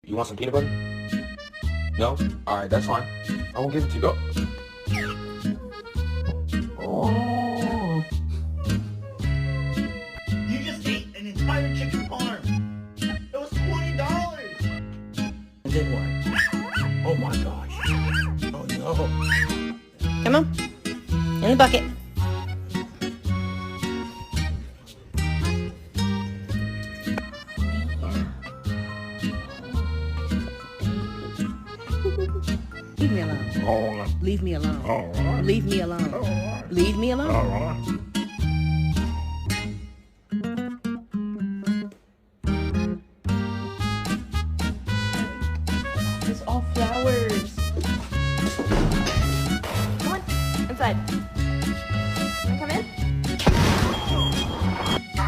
You want some peanut butter? No? Alright, that's fine. I won't give it to you. Go. Oh. You just ate an entire chicken farm. It was $20. And then what? Oh my gosh. Oh no. Come on. In the bucket. Leave me alone. Oh. Leave me alone. Oh. Leave me alone. Oh. Leave me alone. Oh.